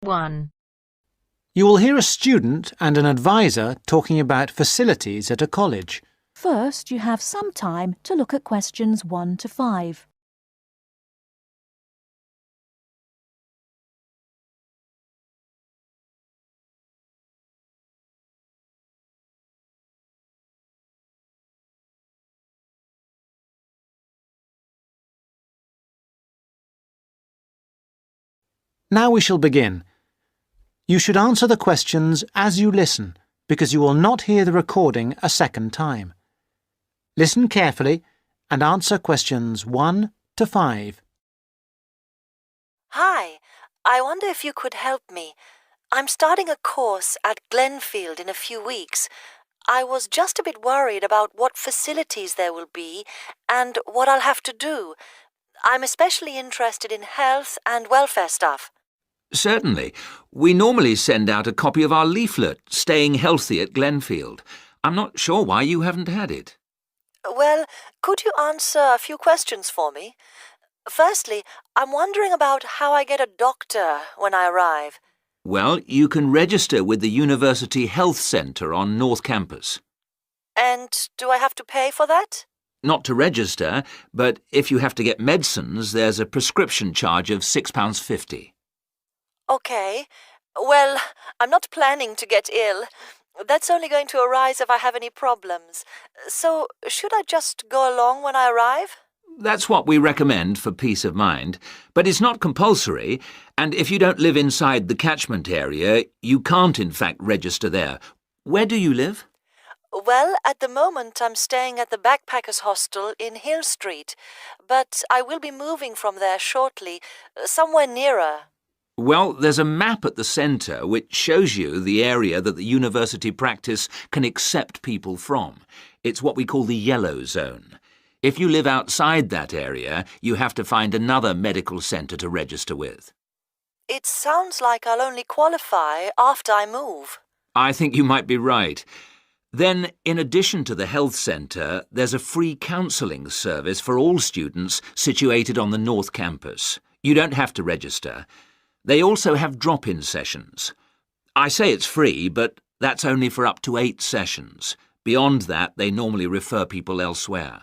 1. You will hear a student and an advisor talking about facilities at a college. First, you have some time to look at questions 1 to 5. Now we shall begin. You should answer the questions as you listen, because you will not hear the recording a second time. Listen carefully and answer questions 1 to 5. Hi, I wonder if you could help me. I'm starting a course at Glenfield in a few weeks. I was just a bit worried about what facilities there will be and what I'll have to do. I'm especially interested in health and welfare stuff. Certainly. We normally send out a copy of our leaflet, Staying Healthy at Glenfield. I'm not sure why you haven't had it. Well, could you answer a few questions for me? Firstly, I'm wondering about how I get a doctor when I arrive. Well, you can register with the University Health Centre on North Campus. And do I have to pay for that? Not to register, but if you have to get medicines, there's a prescription charge of £6.50. Okay. Well, I'm not planning to get ill. That's only going to arise if I have any problems. So, should I just go along when I arrive? That's what we recommend for peace of mind, but it's not compulsory, and if you don't live inside the catchment area, you can't in fact register there. Where do you live? Well, at the moment I'm staying at the Backpackers Hostel in Hill Street, but I will be moving from there shortly, somewhere nearer. Well, there's a map at the centre which shows you the area that the university practice can accept people from. It's what we call the yellow zone. If you live outside that area, you have to find another medical centre to register with. It sounds like I'll only qualify after I move. I think you might be right. Then, in addition to the health centre, there's a free counselling service for all students situated on the North Campus. You don't have to register. They also have drop-in sessions. I say it's free, but that's only for up to 8 sessions. Beyond that, they normally refer people elsewhere.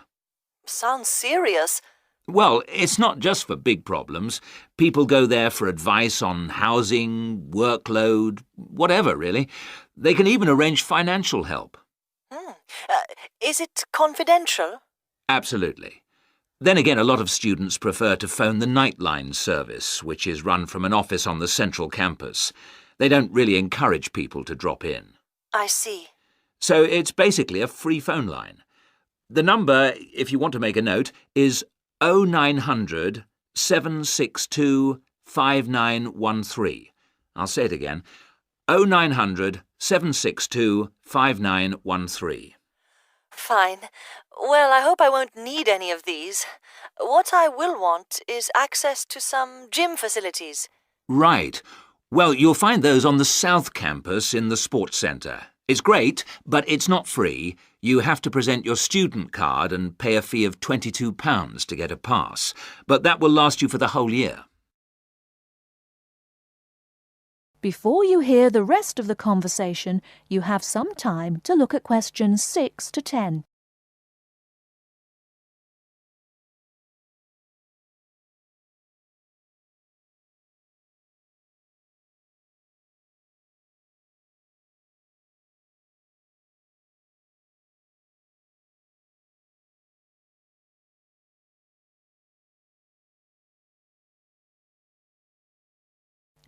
Sounds serious. Well, it's not just for big problems. People go there for advice on housing, workload, whatever, really. They can even arrange financial help. Is it confidential? Absolutely. Then again, a lot of students prefer to phone the Nightline service, which is run from an office on the central campus. They don't really encourage people to drop in. I see. So it's basically a free phone line. The number, if you want to make a note, is 0900 762 5913. I'll say it again. 0900 762 5913. Fine. Well, I hope I won't need any of these. What I will want is access to some gym facilities. Right. Well, you'll find those on the South Campus in the Sports Centre. It's great, but it's not free. You have to present your student card and pay a fee of £22 to get a pass. But that will last you for the whole year. Before you hear the rest of the conversation, you have some time to look at questions 6 to 10.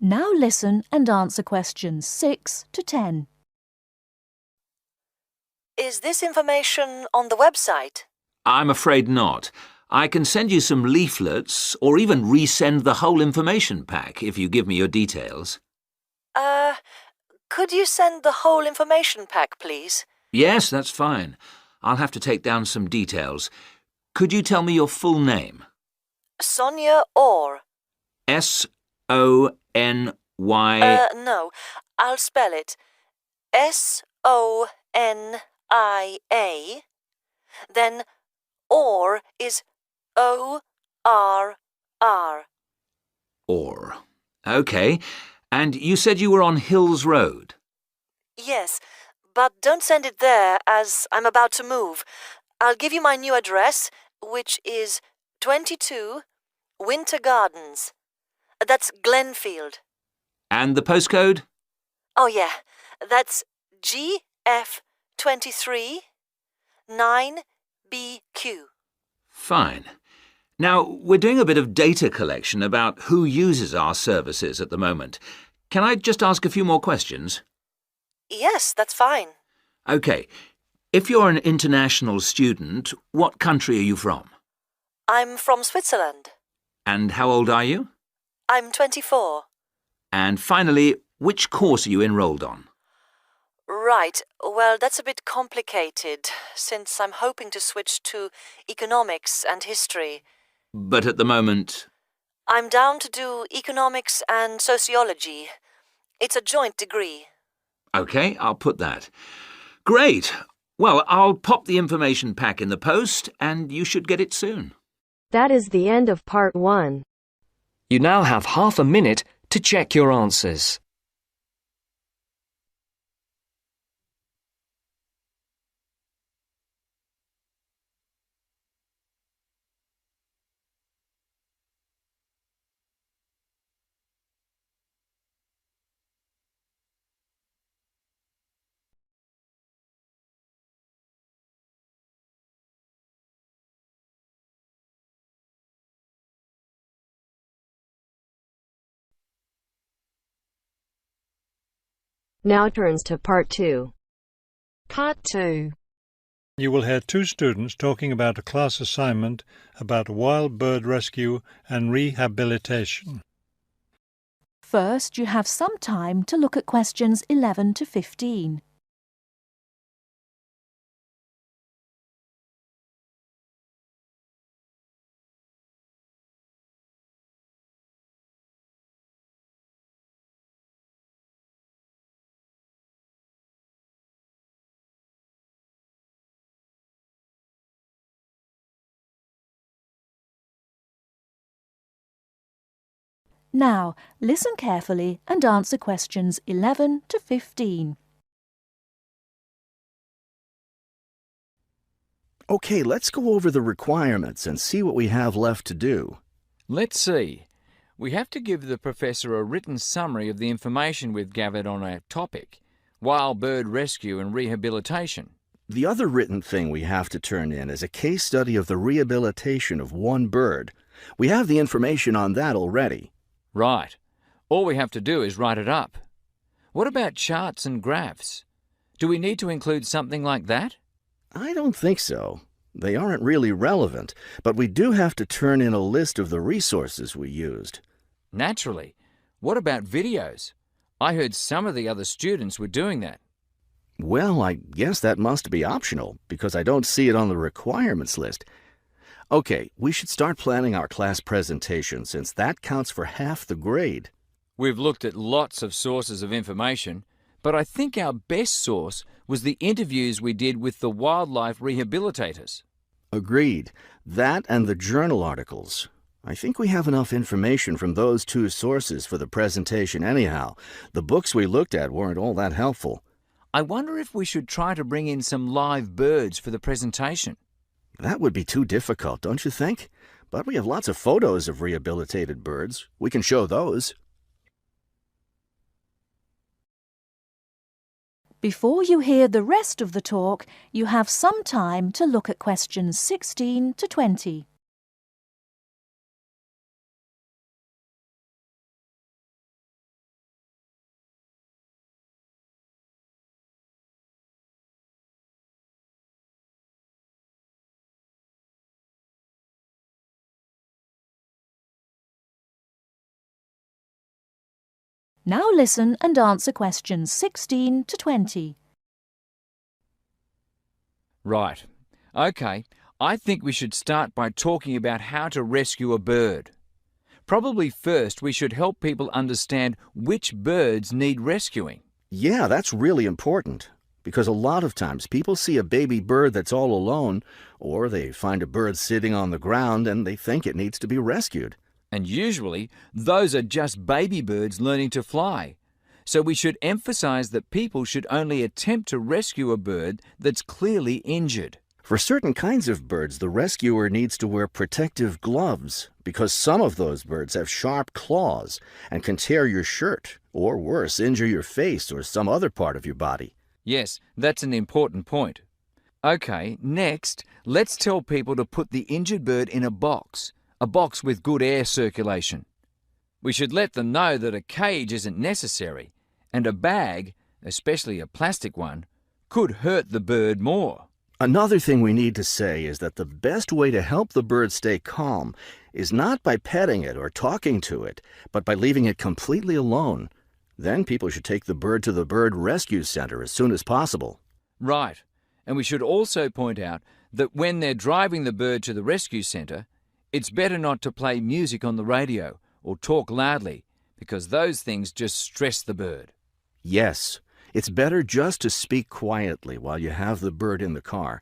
Now listen and answer questions 6 to 10. Is this information on the website? I'm afraid not. I can send you some leaflets or even resend the whole information pack if you give me your details. Could you send the whole information pack, please? Yes, that's fine. I'll have to take down some details. Could you tell me your full name? Sonia Orr. S-O-N-Y... No, I'll spell it. S-O-N-I-A. Then Orr is O-R-R. Orr. OK. And you said you were on Hills Road? Yes, but don't send it there as I'm about to move. I'll give you my new address, which is 22 Winter Gardens. That's Glenfield. And the postcode? Oh, yeah, that's GF23 9BQ. Fine. Now, we're doing a bit of data collection about who uses our services at the moment. Can I just ask a few more questions? Yes, that's fine. OK. If you're an international student, what country are you from? I'm from Switzerland. And how old are you? I'm 24. And finally, which course are you enrolled on? Right, well, that's a bit complicated, since I'm hoping to switch to economics and history. But at the moment... I'm down to do economics and sociology. It's a joint degree. OK, I'll put that. Great. Well, I'll pop the information pack in the post, and you should get it soon. That is the end of part 1. You now have half a minute to check your answers. Now turns to part 2. Part 2. You will hear two students talking about a class assignment about wild bird rescue and rehabilitation. First, you have some time to look at questions 11 to 15. Now, listen carefully and answer questions 11 to 15. Okay, let's go over the requirements and see what we have left to do. Let's see. We have to give the professor a written summary of the information we've gathered on our topic, wild bird rescue and rehabilitation. The other written thing we have to turn in is a case study of the rehabilitation of one bird. We have the information on that already. Right. All we have to do is write it up. What about charts and graphs? Do we need to include something like that? I don't think so. They aren't really relevant, but we do have to turn in a list of the resources we used. Naturally. What about videos? I heard some of the other students were doing that. Well, I guess that must be optional, because I don't see it on the requirements list. Okay, we should start planning our class presentation, since that counts for half the grade. We've looked at lots of sources of information, but I think our best source was the interviews we did with the wildlife rehabilitators. Agreed. That and the journal articles. I think we have enough information from those two sources for the presentation anyhow. The books we looked at weren't all that helpful. I wonder if we should try to bring in some live birds for the presentation. That would be too difficult, don't you think? But we have lots of photos of rehabilitated birds. We can show those. Before you hear the rest of the talk, you have some time to look at questions 16 to 20. Now listen and answer questions 16 to 20. Right. OK, I think we should start by talking about how to rescue a bird. Probably first we should help people understand which birds need rescuing. Yeah, that's really important. Because a lot of times people see a baby bird that's all alone, or they find a bird sitting on the ground and they think it needs to be rescued. And usually, those are just baby birds learning to fly. So we should emphasize that people should only attempt to rescue a bird that's clearly injured. For certain kinds of birds, the rescuer needs to wear protective gloves because some of those birds have sharp claws and can tear your shirt, or worse, injure your face or some other part of your body. Yes, that's an important point. Okay, next, let's tell people to put the injured bird in a box with good air circulation. We should let them know that a cage isn't necessary, and a bag, especially a plastic one, could hurt the bird more. Another thing we need to say is that the best way to help the bird stay calm is not by petting it or talking to it, but by leaving it completely alone. Then people should take the bird to the bird rescue center as soon as possible. Right, and we should also point out that when they're driving the bird to the rescue center, it's better not to play music on the radio or talk loudly, because those things just stress the bird. Yes, it's better just to speak quietly while you have the bird in the car.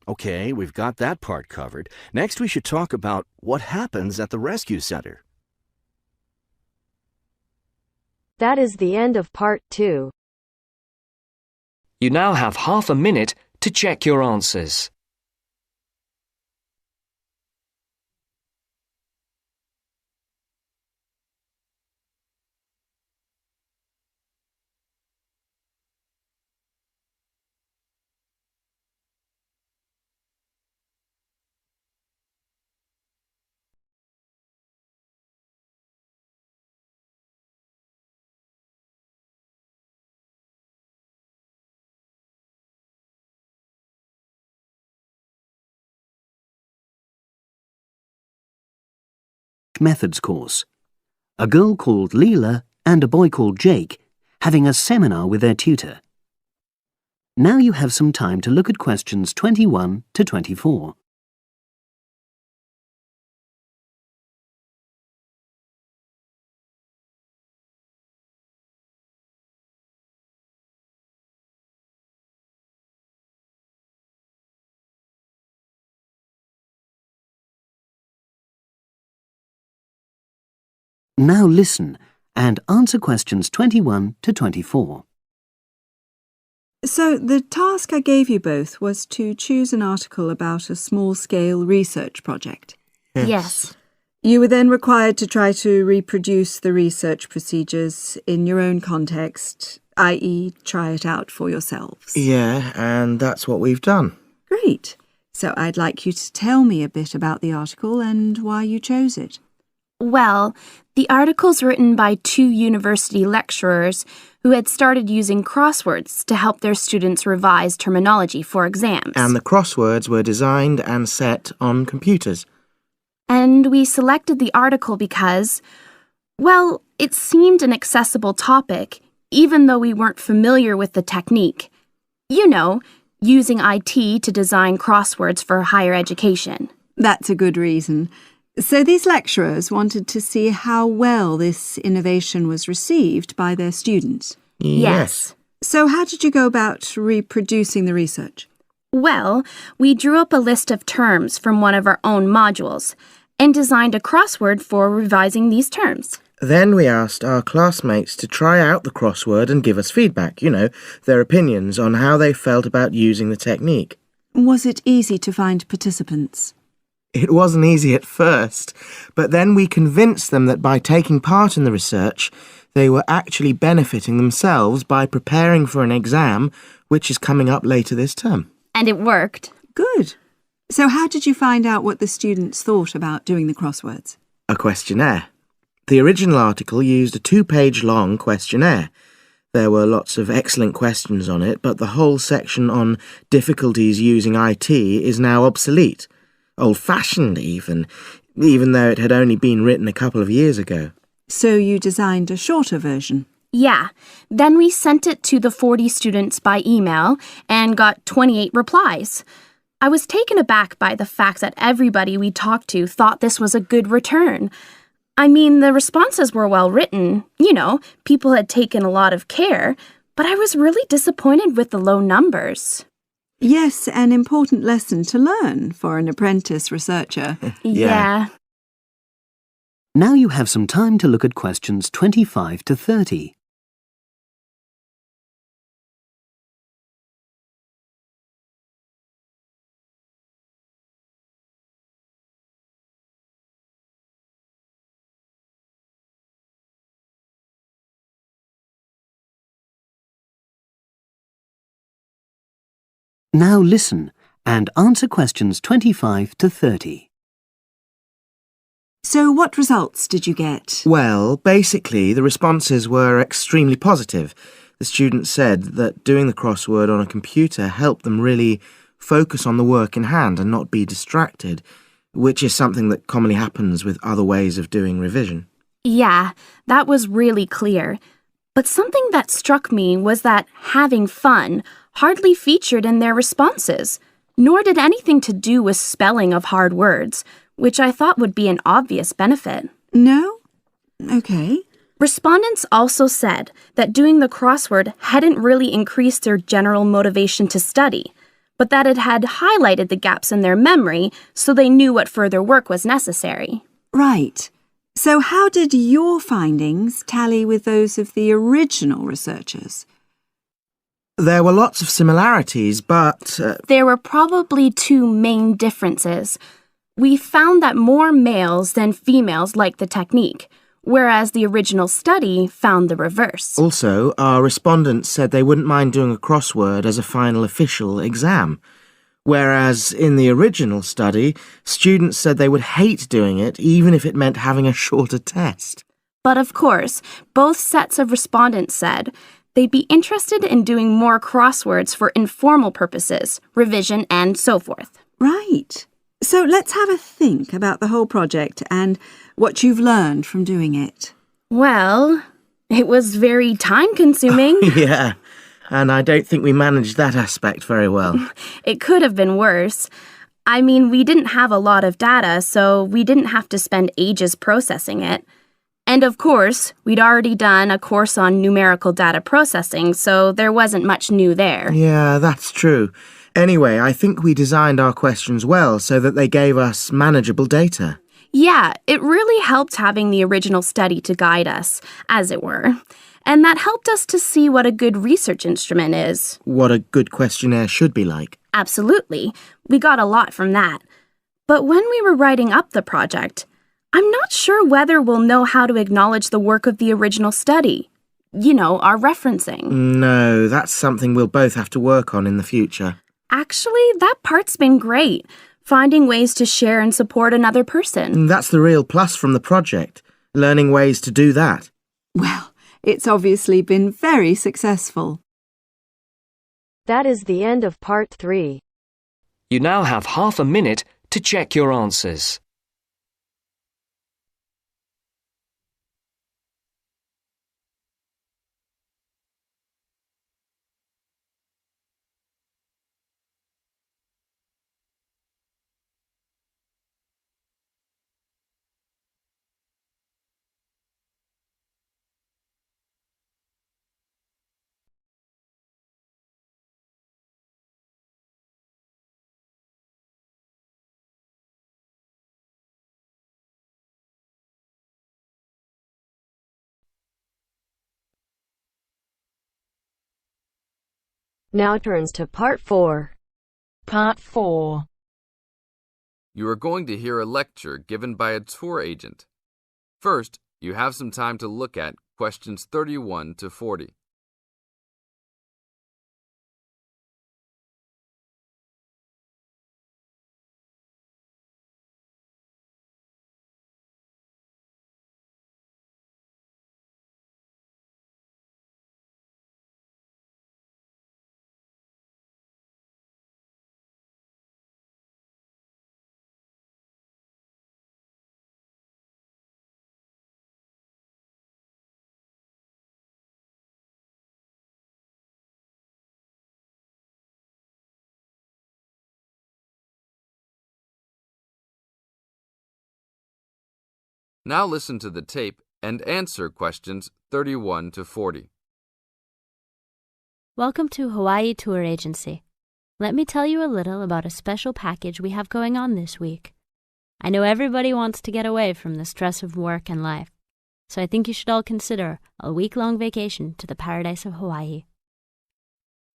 Okay, we've got that part covered. Next, we should talk about what happens at the rescue center. That is the end of part 2. You now have half a minute to check your answers. Methods course. A girl called Leela and a boy called Jake having a seminar with their tutor. Now you have some time to look at questions 21 to 24. Now listen and answer questions 21 to 24. So the task I gave you both was to choose an article about a small-scale research project. Yes. You were then required to try to reproduce the research procedures in your own context, i.e. try it out for yourselves. Yeah, and that's what we've done. Great. So I'd like you to tell me a bit about the article and why you chose it. Well, the article's written by 2 university lecturers who had started using crosswords to help their students revise terminology for exams. And the crosswords were designed and set on computers. And we selected the article because, well, it seemed an accessible topic, even though we weren't familiar with the technique. You know, using IT to design crosswords for higher education. That's a good reason. So these lecturers wanted to see how well this innovation was received by their students. Yes. So how did you go about reproducing the research? Well, we drew up a list of terms from one of our own modules and designed a crossword for revising these terms. Then we asked our classmates to try out the crossword and give us feedback, their opinions on how they felt about using the technique. Was it easy to find participants? It wasn't easy at first, but then we convinced them that by taking part in the research, they were actually benefiting themselves by preparing for an exam, which is coming up later this term. And it worked. Good. So how did you find out what the students thought about doing the crosswords? A questionnaire. The original article used a 2-page long questionnaire. There were lots of excellent questions on it, but the whole section on difficulties using IT is now obsolete. Old-fashioned even though it had only been written a couple of years ago. So you designed a shorter version? Yeah. Then we sent it to the 40 students by email and got 28 replies. I was taken aback by the fact that everybody we talked to thought this was a good return. I mean, the responses were well written. People had taken a lot of care, but I was really disappointed with the low numbers. Yes, an important lesson to learn for an apprentice researcher. Yeah. Now you have some time to look at questions 25 to 30. Now listen and answer questions 25 to 30. So what results did you get? Well, basically, the responses were extremely positive. The students said that doing the crossword on a computer helped them really focus on the work in hand and not be distracted, which is something that commonly happens with other ways of doing revision. Yeah, that was really clear. But something that struck me was that having fun hardly featured in their responses, nor did anything to do with spelling of hard words, which I thought would be an obvious benefit. No? Okay. Respondents also said that doing the crossword hadn't really increased their general motivation to study, but that it had highlighted the gaps in their memory so they knew what further work was necessary. Right. So how did your findings tally with those of the original researchers? There were lots of similarities, but... There were probably two main differences. We found that more males than females liked the technique, whereas the original study found the reverse. Also, our respondents said they wouldn't mind doing a crossword as a final official exam, whereas in the original study, students said they would hate doing it even if it meant having a shorter test. But of course, both sets of respondents said they'd be interested in doing more crosswords for informal purposes, revision, and so forth. Right. So let's have a think about the whole project and what you've learned from doing it. Well, it was very time-consuming. Yeah, and I don't think we managed that aspect very well. It could have been worse. I mean, we didn't have a lot of data, so we didn't have to spend ages processing it. And of course, we'd already done a course on numerical data processing, so there wasn't much new there. Yeah, that's true. Anyway, I think we designed our questions well so that they gave us manageable data. Yeah, it really helped having the original study to guide us, as it were. And that helped us to see what a good research instrument is. What a good questionnaire should be like. Absolutely. We got a lot from that. But when we were writing up the project, I'm not sure whether we'll know how to acknowledge the work of the original study. You know, our referencing. No, that's something we'll both have to work on in the future. Actually, that part's been great. Finding ways to share and support another person. That's the real plus from the project. Learning ways to do that. Well, it's obviously been very successful. That is the end of part 3. You now have half a minute to check your answers. Now turns to part 4. Part 4. You are going to hear a lecture given by a tour agent. First, you have some time to look at questions 31 to 40. Now listen to the tape and answer questions 31 to 40. Welcome to Hawaii Tour Agency. Let me tell you a little about a special package we have going on this week. I know everybody wants to get away from the stress of work and life, so I think you should all consider a week-long vacation to the paradise of Hawaii.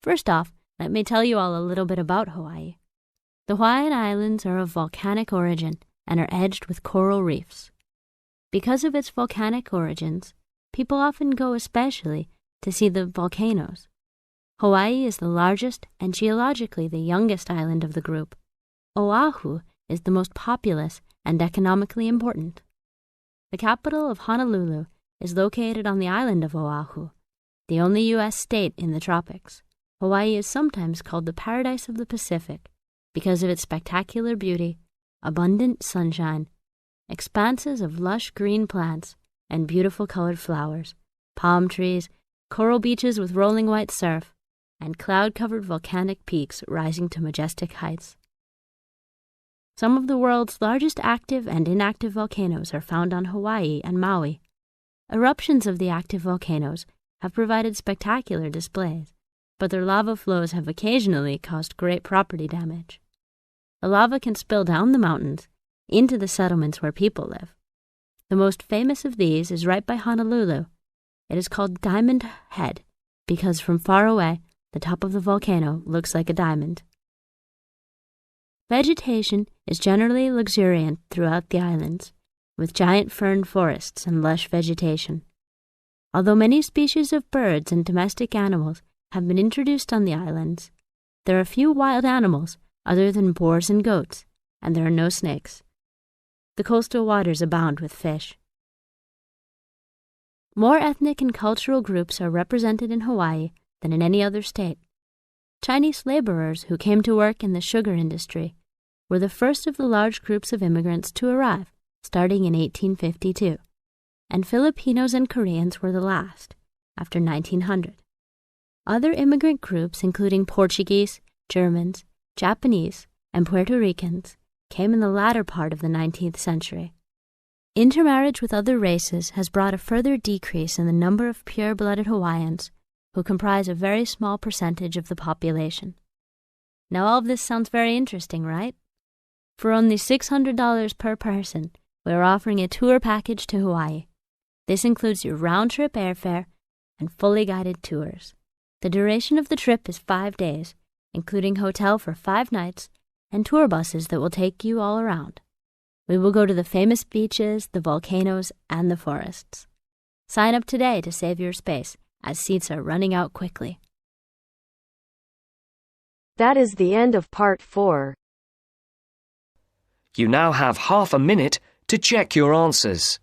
First off, let me tell you all a little bit about Hawaii. The Hawaiian Islands are of volcanic origin and are edged with coral reefs. Because of its volcanic origins, people often go especially to see the volcanoes. Hawaii is the largest and geologically the youngest island of the group. Oahu is the most populous and economically important. The capital of Honolulu is located on the island of Oahu, the only U.S. state in the tropics. Hawaii is sometimes called the paradise of the Pacific because of its spectacular beauty, abundant sunshine, expanses of lush green plants and beautiful colored flowers, palm trees, coral beaches with rolling white surf, and cloud-covered volcanic peaks rising to majestic heights. Some of the world's largest active and inactive volcanoes are found on Hawaii and Maui. Eruptions of the active volcanoes have provided spectacular displays, but their lava flows have occasionally caused great property damage. The lava can spill down the mountains into the settlements where people live. The most famous of these is right by Honolulu. It is called Diamond Head because from far away, the top of the volcano looks like a diamond. Vegetation is generally luxuriant throughout the islands, with giant fern forests and lush vegetation. Although many species of birds and domestic animals have been introduced on the islands, there are few wild animals other than boars and goats, and there are no snakes. The coastal waters abound with fish. More ethnic and cultural groups are represented in Hawaii than in any other state. Chinese laborers who came to work in the sugar industry were the first of the large groups of immigrants to arrive, starting in 1852, and Filipinos and Koreans were the last, after 1900. Other immigrant groups, including Portuguese, Germans, Japanese, and Puerto Ricans, came in the latter part of the 19th century. Intermarriage with other races has brought a further decrease in the number of pure-blooded Hawaiians, who comprise a very small percentage of the population. Now all of this sounds very interesting, right? For only $600 per person, we are offering a tour package to Hawaii. This includes your round-trip airfare and fully guided tours. The duration of the trip is 5 days, including hotel for 5 nights and tour buses that will take you all around. We will go to the famous beaches, the volcanoes, and the forests. Sign up today to save your space, as seats are running out quickly. That is the end of part 4. You now have half a minute to check your answers.